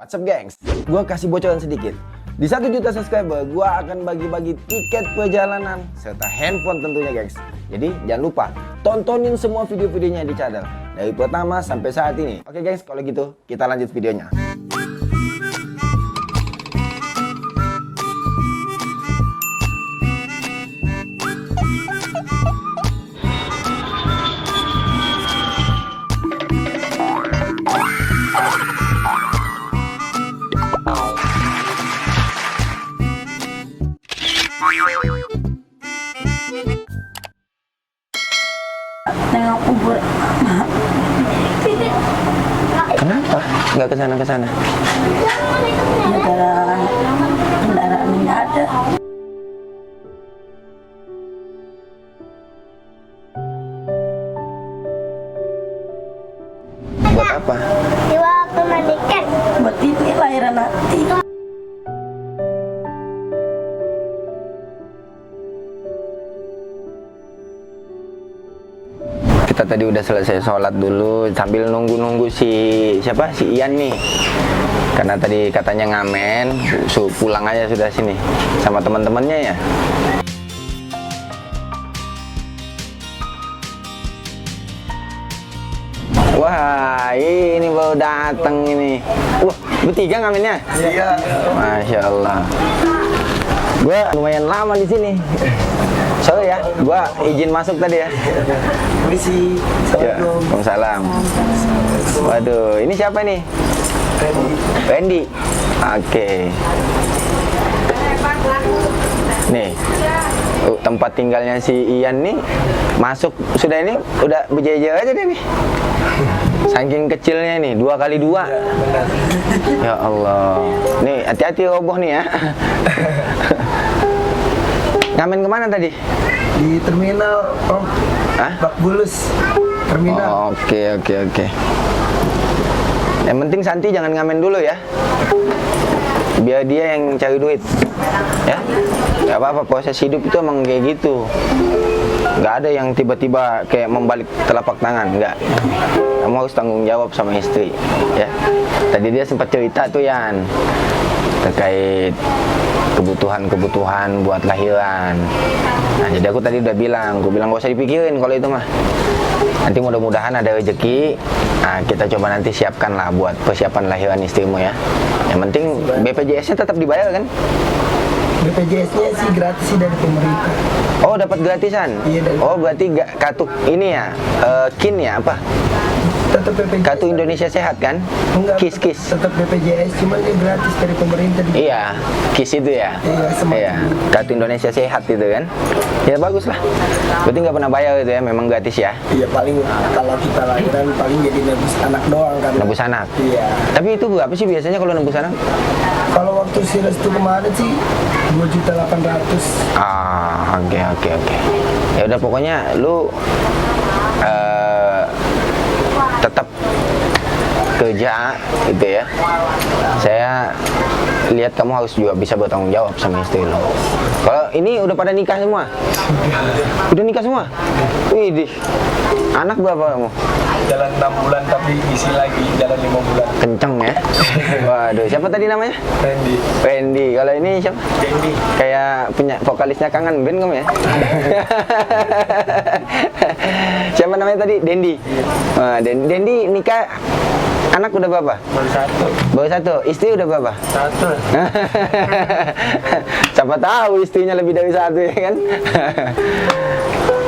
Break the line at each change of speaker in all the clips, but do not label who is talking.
What's up gengs? Gua kasih bocoran sedikit. Di 1 juta subscriber, gua akan bagi-bagi tiket perjalanan serta handphone tentunya gengs. Jadi jangan lupa tontonin semua video-videonya di channel dari pertama sampai saat ini. Oke gengs, kalau gitu kita lanjut videonya.
Tengok kubur.
Kenapa? Nggak kesana-kesana?
Negara kendaraan nggak ada.
Buat apa?
Di waktu mandikan.
Buat itu lahiran nanti.
Kita tadi udah selesai sholat dulu sambil nunggu-nunggu si Ian nih, karena tadi katanya ngamen, pulang aja sudah sini sama teman-temannya ya. Wah, ini baru datang ini. Wah, bertiga ngamennya? Iya. Masya Allah. Gua lumayan lama di sini. Sorry ya, gua izin masuk tadi ya.
Permisi.
Ya, Waalaikumsalam. Waduh, ini siapa nih? Randy. Oke. Nih, tempat tinggalnya si Ian nih masuk sudah ini udah berjejer aja deh nih. Saking kecilnya nih, 2x2. Ya Allah. Nih, hati-hati roboh nih ya. Ngamen kemana tadi?
Di terminal, Om.
Hah?
Bak Bulus. Terminal.
Oh, oke. Yang penting Santi jangan ngamen dulu ya. Biar dia yang cari duit. Ya? Gak apa-apa, proses hidup itu emang kayak gitu. Gak ada yang tiba-tiba kayak membalik telapak tangan, enggak. Kamu harus tanggung jawab sama istri, ya. Tadi dia sempat cerita tuh Yan, terkait kebutuhan buat lahiran. Nah, jadi aku tadi udah bilang, gak usah dipikirin kalau itu mah. Nanti mudah-mudahan ada rezeki. Nah, kita coba nanti siapkan lah buat persiapan lahiran istrimu ya. Yang penting BPJS-nya tetap dibayar kan?
BPJS-nya sih gratis sih dari pemerintah.
Oh, dapat gratisan?
Iya, dari
oh, berarti kartu ini ya, KIN ya apa?
Tetap BPJS.
Kartu Indonesia Sehat kan?
Enggak,
KIS.
Tetap BPJS, cuma dia gratis dari pemerintah.
Iya, KIS itu ya?
Iya, semacam
Iya, Kartu Indonesia Sehat itu kan? Ya bagus lah. Berarti nggak pernah bayar itu ya, memang gratis ya?
Iya, paling kalau kita lahiran paling jadi nebus anak doang kan.
Nebus anak?
Iya.
Tapi itu berapa sih biasanya kalau nebus anak?
Kalau waktu si Restu kemarin sih 2.800.000.
Ah, oke. Ya udah pokoknya lu tetap kerja gitu ya. Saya lihat kamu harus juga bisa bertanggung jawab sama istri lo. Kalau ini udah pada nikah semua? Udah nikah semua? Widih. Anak berapa kamu?
Jalan 6 bulan tapi isi lagi jalan 5 bulan.
Kenceng ya. Waduh, siapa tadi namanya? Randy. Kalau ini siapa?
Randy.
Kayak punya vokalisnya Kangen Band kamu ya? Siapa namanya tadi? Dendi. Wah, Dendi nikah. Anak udah berapa? Baru satu. Istri udah berapa?
1.
Siapa tahu istrinya lebih dari 1 ya kan?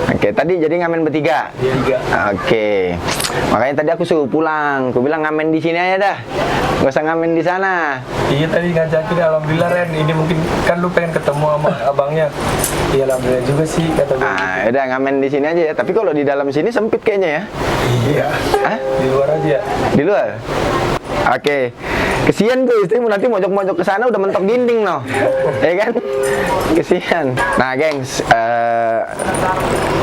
Oke, tadi jadi ngamen bertiga.
3.
Oke. Makanya tadi aku suruh pulang. Aku bilang ngamen di sini aja dah. Gak usah ngamen di sana.
Iya tadi ngajakin, alhamdulillah Ren, ini mungkin kan lu pengen ketemu sama abangnya. Iya alhamdulillah juga sih kata gue.
Ah, udah ngamen di sini aja ya. Tapi kalau di dalam sini sempit kayaknya ya.
Iya.
Hah?
Di luar aja ya.
Di luar? Oke. Kesian tuh istrimu nanti mojok-mojok ke sana udah mentok dinding noh. Ya kan? Kesian. Nah, gengs,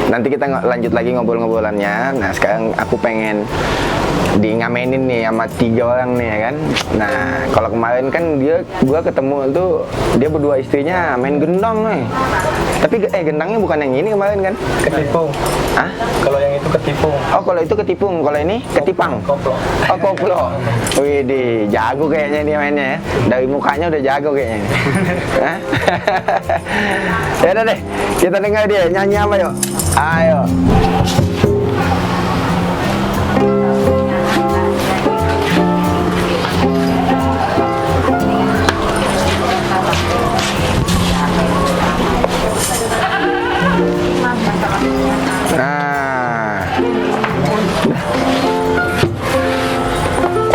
nanti kita lanjut lagi ngobrol-ngobrolannya. Nah, sekarang aku pengen di ngamenin nih sama 3 orang nih ya kan. Nah kalau kemarin kan gua ketemu tuh dia berdua istrinya main gendang nih. Tapi gendangnya bukan yang ini kemarin kan?
Ketipung.
Hah?
Kalau yang itu ketipung.
Oh kalau itu ketipung, kalau ini ketipang.
Koplo.
Oh koplo. Wih jago kayaknya dia mainnya ya. Dari mukanya udah jago kayaknya. Hah? Ya udah deh, kita dengar dia nyanyi apa yuk. Ayo.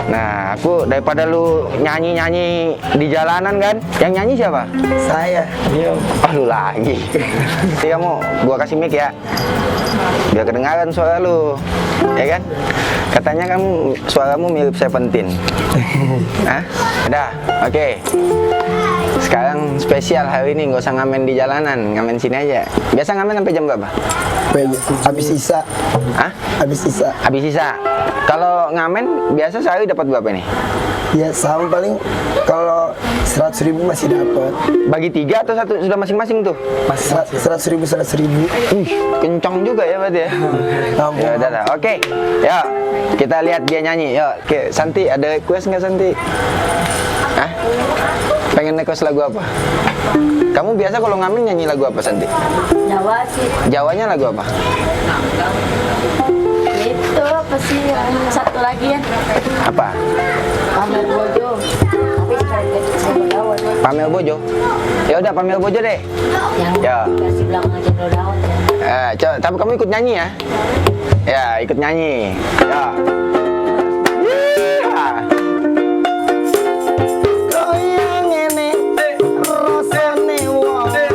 Nah, aku daripada lu nyanyi-nyanyi di jalanan kan, yang nyanyi siapa?
Saya.
Iya.
Oh, lu lagi. Jadi kamu, gua kasih mic ya, biar kedengaran suara lu, ya kan? Katanya kamu suaramu mirip Seventeen. Hah? Udah, oke. Sekarang spesial hari ini, nggak usah ngamen di jalanan, ngamen sini aja. Biasa ngamen sampai jam berapa?
Habis sisa.
Hah?
Habis sisa.
Habis sisa. Kalau ngamen biasa sehari dapat berapa nih?
Ya sama paling kalau 100.000 masih dapat.
Bagi 3 atau satu sudah masing-masing tuh?
100.000.
Kencang juga ya berarti ya.
Ampun.
Ya udah lah. Oke. Yuk, kita lihat dia nyanyi. Yuk, oke. Santi, ada request nggak Santi? Hah? Pengen request lagu apa? Kamu biasa kalau ngamen nyanyi lagu apa Santi?
Jawa sih.
Jawanya lagu apa?
Itu apa sih yang satu lagi ya?
Apa?
Pamer Bojo. Tapi saya Daun.
Pamer Bojo. Ya udah Pamer Bojo deh.
Yang
Ya.
versi belakang Cendol Daun.
Coba, tapi kamu ikut nyanyi ya? Ya, ikut nyanyi. Ya. Yeeha. Goyang ini, rasane wonten.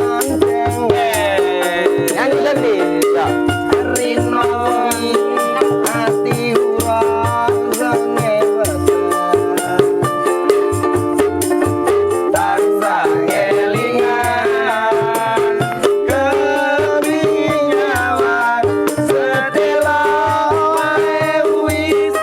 Nyanyi tadi. Ya. Rino ati urane besar. Tansah kelingan kebinyawan sedelo wae wis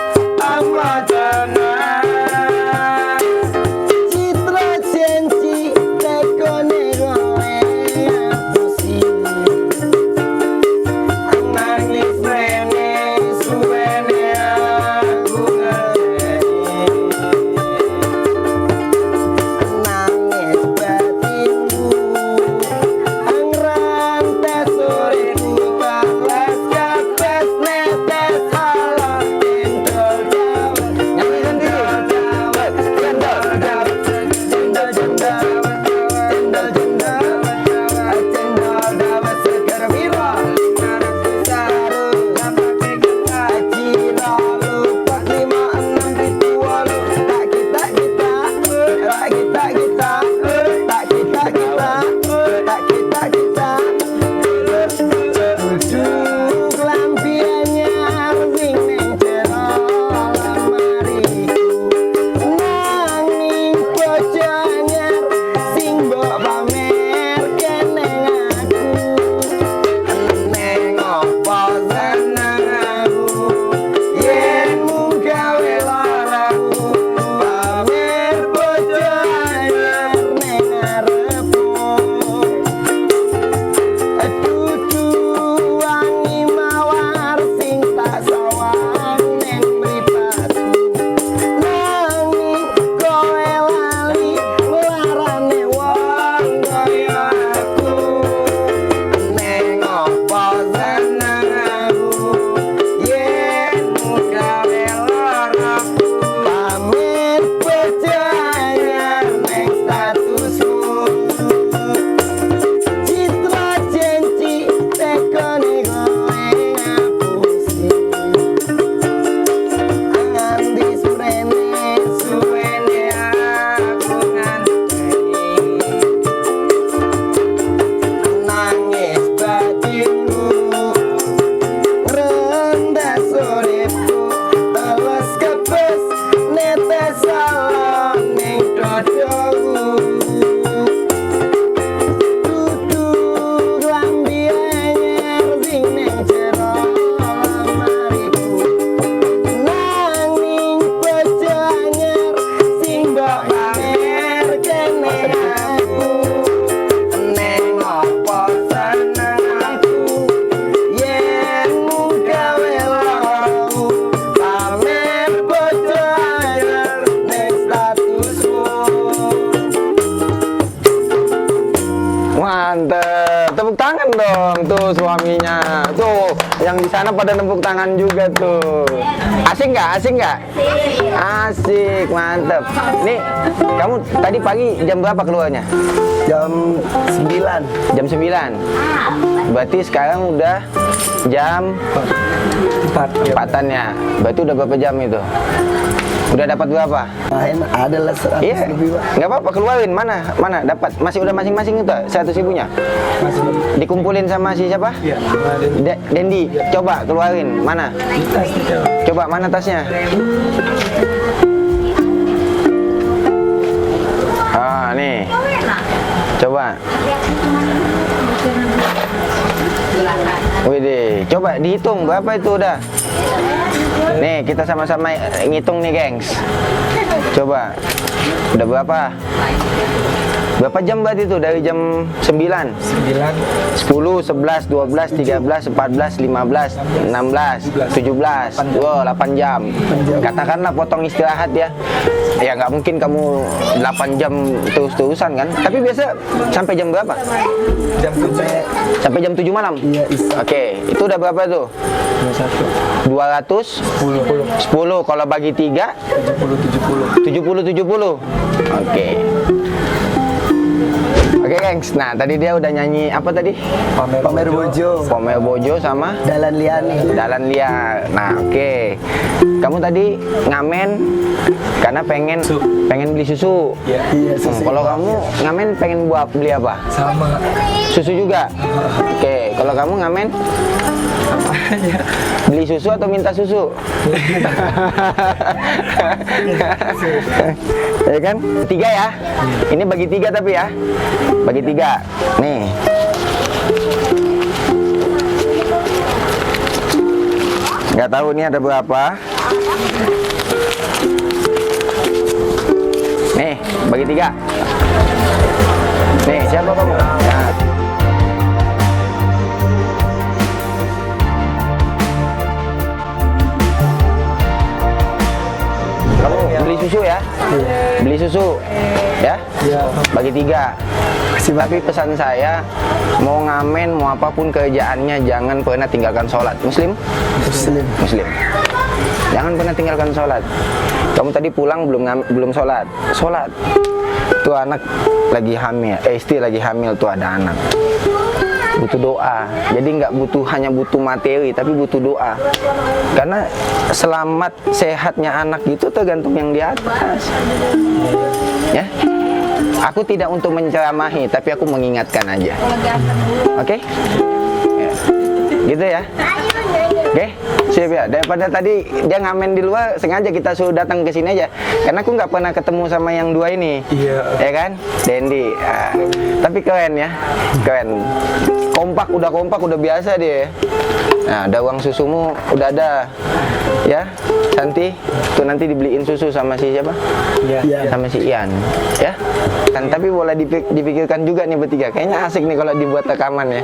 sana pada nempuk tangan juga tuh. Asik nggak? Asik nggak? Asik, mantep. Nih, kamu tadi pagi jam berapa keluarnya?
Jam 9.
Jam 9. Berarti sekarang udah jam 4-an ya. Berarti udah berapa jam itu? Udah dapat berapa?
Main ada lah 100
Iya,
lebih, Pak.
nggak apa-apa, keluarin. Mana dapat? Masih udah masing-masing itu 100 ribunya?
Masih.
Dikumpulin sama si siapa?
Iya. Ada
Dendi, coba keluarin. Mana?
di tas kita.
Coba mana tasnya? Ah, nih. Coba. Widih, coba dihitung berapa itu udah. Nih, kita sama-sama ngitung nih, gengs. Coba. Udah berapa? Berapa jam berarti itu? Dari jam 9? 10, 11, 12, 13, 14, 15, 16, 17. Wow, 8 jam. Katakanlah potong istirahat ya. Ya nggak mungkin kamu 8 jam terus-terusan kan. Tapi biasa sampai jam berapa?
Jam 7.
Sampai jam 7 malam?
Iya,
Oke, itu udah berapa tuh? 200? 10. Kalau bagi 3? 70. Oke. Oke, gengs. Nah, tadi dia udah nyanyi apa tadi?
Pamer Bojo.
Pamer Bojo sama
Dalan Liani.
Dalan Liar. Nah, oke. Kamu tadi ngamen karena pengen beli susu.
Iya,
Kalau kamu ngamen pengen beli apa?
Sama.
Susu juga. Oke, kalau kamu ngamen beli susu atau minta susu? Ya kan? 3 ya. Ini bagi 3 tapi ya. Bagi 3. Nih. Nggak tahu ini ada berapa. Nih, bagi 3. Nih, siapa kamu? Nah. Kamu beli susu ya? Beli susu ya? Bagi 3. Tapi pesan saya, mau ngamen, mau apapun kerjaannya, jangan pernah tinggalkan sholat. Muslim? Muslim. Jangan pernah tinggalkan sholat. Kamu tadi pulang belum sholat. Sholat. Tuh anak lagi hamil, istri lagi hamil, tuh ada anak. Butuh doa. Jadi nggak hanya butuh materi, tapi butuh doa. Karena selamat sehatnya anak itu tergantung yang di atas. Ya. Aku tidak untuk menceramahi, tapi aku mengingatkan aja. Oke? Ya. Gitu ya. Oke, siap ya. Daripada tadi dia ngamen di luar, sengaja kita suruh datang ke sini aja. Karena aku nggak pernah ketemu sama yang dua ini.
Iya.
Ya kan? Dendi. Tapi keren ya. Keren. Kompak, udah biasa dia. Nah, ada uang susumu udah ada. Ya, Santi, tuh nanti dibeliin susu sama si siapa?
Iya.
Sama si Ian, ya. Kan tapi boleh dipikirkan juga nih bertiga. Kayaknya asik nih kalau dibuat rekaman ya.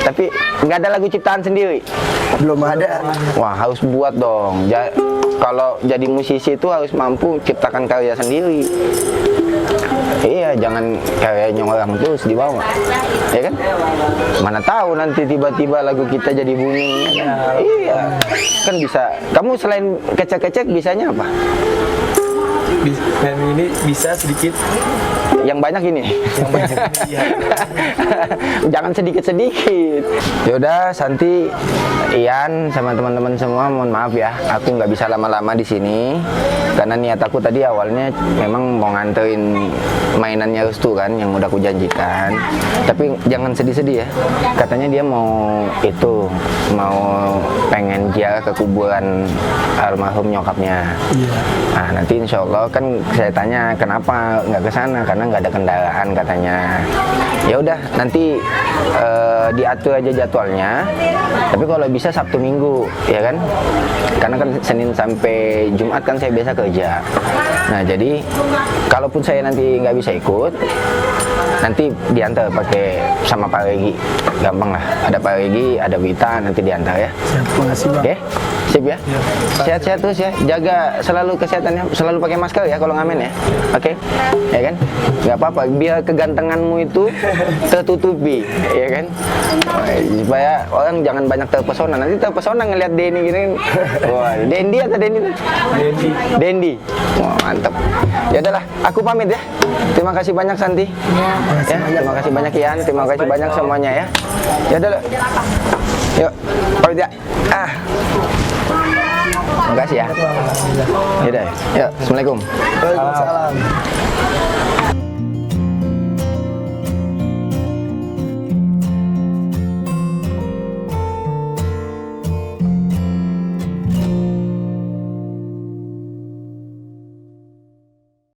Tapi nggak ada lagu ciptaan sendiri.
Belum ada.
Wah, harus buat dong. Kalau jadi musisi itu harus mampu ciptakan karya sendiri. Iya, jangan karyanya orang terus dibawa, ya kan? Mana tahu nanti tiba-tiba lagu kita jadi booming. Iya, kan bisa. Kamu selain kecek-kecek bisanya apa?
Dan ini bisa sedikit.
Yang banyak ini.
Yang banyak ini, iya.
Jangan sedikit-sedikit. Yaudah, Santi, Ian, sama teman-teman semua, mohon maaf ya, aku nggak bisa lama-lama di sini karena niat aku tadi awalnya memang mau nganterin mainannya Restu kan, yang udah aku janjikan. Tapi jangan sedih-sedih ya. Katanya dia mau pengen ziarah ke kuburan almarhum nyokapnya. Nah, nanti insya Allah kan saya tanya kenapa nggak ke sana, karena nggak ada kendaraan katanya. Ya udah, nanti diatur aja jadwalnya. Tapi kalau bisa Sabtu Minggu, ya kan? Karena kan Senin sampai Jumat kan saya biasa kerja. Nah, jadi kalaupun saya nanti nggak bisa ikut, Nanti diantar pakai sama Pak Regi. Gampang lah. Ada Pak Regi, ada Wita, nanti diantar ya.
Siap, makasih bang.
Oke? Sip ya. Sehat-sehat terus ya. Jaga selalu kesehatannya. Selalu pakai masker ya kalau ngamen ya. Oke? Ya kan? Gak apa-apa. Biar kegantenganmu itu tertutupi, ya kan? Supaya orang jangan banyak terpesona. Nanti terpesona ngeliat Denny gini kan. Wah, Dendi atau Denny tuh?
Dendi.
Dendi. Wah, mantap. Ya udahlah, aku pamit ya. Terima kasih banyak Santi.
Ya.
Ya, terima kasih banyak Ian, terima kasih banyak semuanya ya. Ya udah. Yuk, pamit ya. Terima kasih ya. Ya udah. Yuk, Assalamualaikum.
Waalaikumsalam.